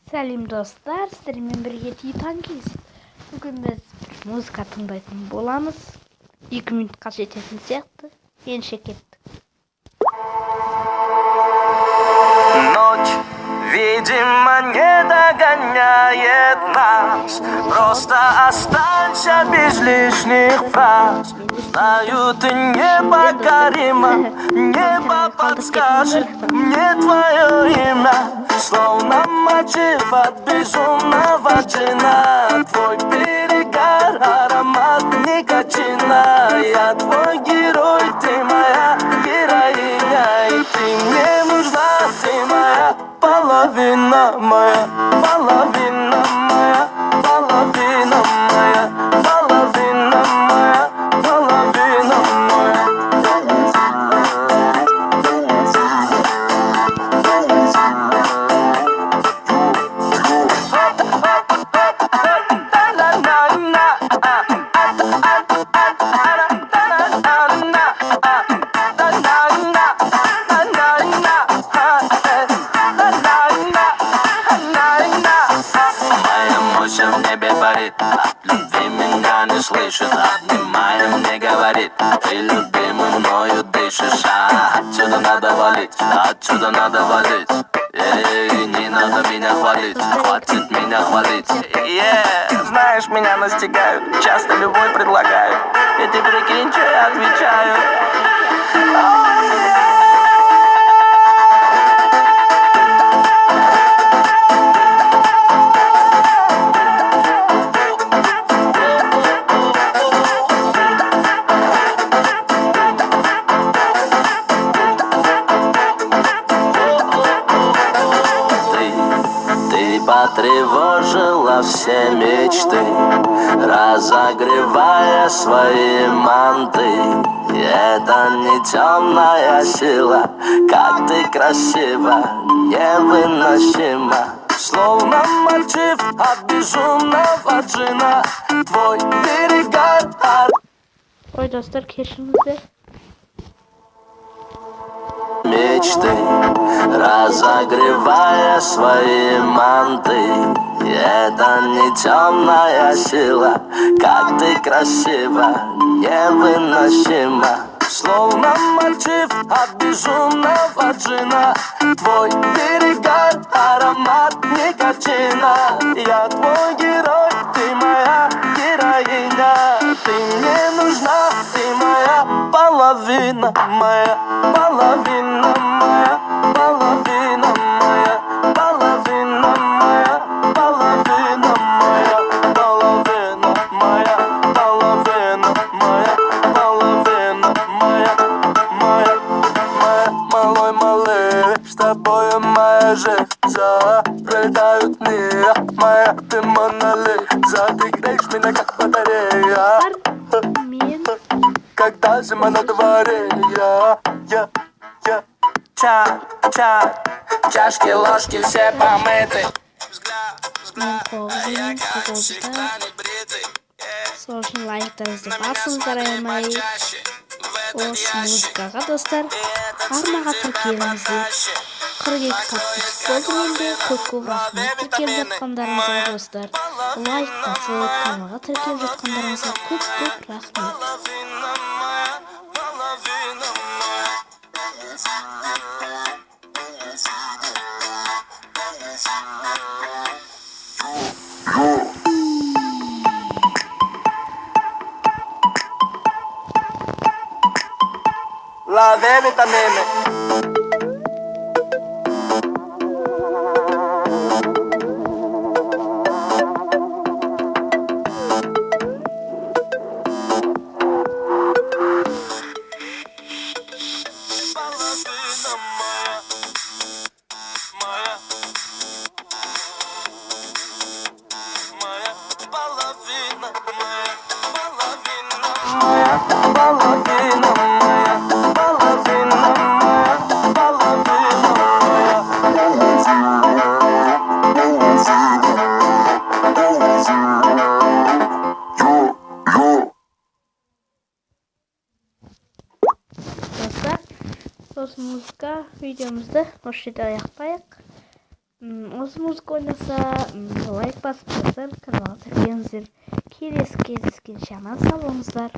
Сәлем достар, сіздермен бірге Титан кезет. Бүгін біз музыка тыңдайтын боламыз. 2 минутқа жететін сияқты. Енше кеттік. Ночь, видимо, не догоняет нас. Просто останься без лишних фраз. Знаю, ты непокорима. Небо подскажет мне твое имя. Словно мотив от безумного джина. Твой перегар, аромат никотина. Я твой герой, ты моя героиня. И ты мне нужна, ты моя половина, моя половина, моя половина, моя половина, моя половина, моя. В небе парит, от любви меня не слышит, обнимая мне говорит: ты любимый мною дышишь, отсюда надо валить, отсюда надо валить. Эй, не надо меня хвалить, хватит меня хвалить. Знаешь, меня настигают, часто любовь предлагают, и ты прикинь, что я отвечаю. Потревожила все мечты, разогревая свои манты. Это не темная сила, как ты красива, невыносима. Словно мотив от безумного джина. Твой перегар. Ой, достар, кешіріңіздер. Мечты, разогревая свои манты. Это не темная сила, как ты красива, невыносима. Словно мотив от безумного джина. Твой перегар, аромат никотина. Я твой герой, ты моя героиня. Ты мне нужна, ты моя половина, моя половина, моя половина, моя половина, моя половина, моя половина, моя половина, моя половина, моя, малой малыш, с тобою моя жизнь. Заплетают мир, моя ты монолит. Затыкаешь меня как батарея. Когда зима на дворе, чашки, ложки все помыты. Сложный лайктарыңызды басыңыздар аямай. Осы музыкаға достар, арнаға тіркеліңіздер. 42 подписчик болды менде. Көп рахмет тіркеліп жатқандарыңызға достар. Лайк басып, каналға тіркеліп жатқандарыңызға көп рахмет. La de vitamina. Достар, осы музыка видеомызды осы жерде аяқтайық. Осы музыка ойнаса лайк басып қойсаңыздар, каналға тіркеліңіздер. Келесі кездескенше аман сау болыңыздар.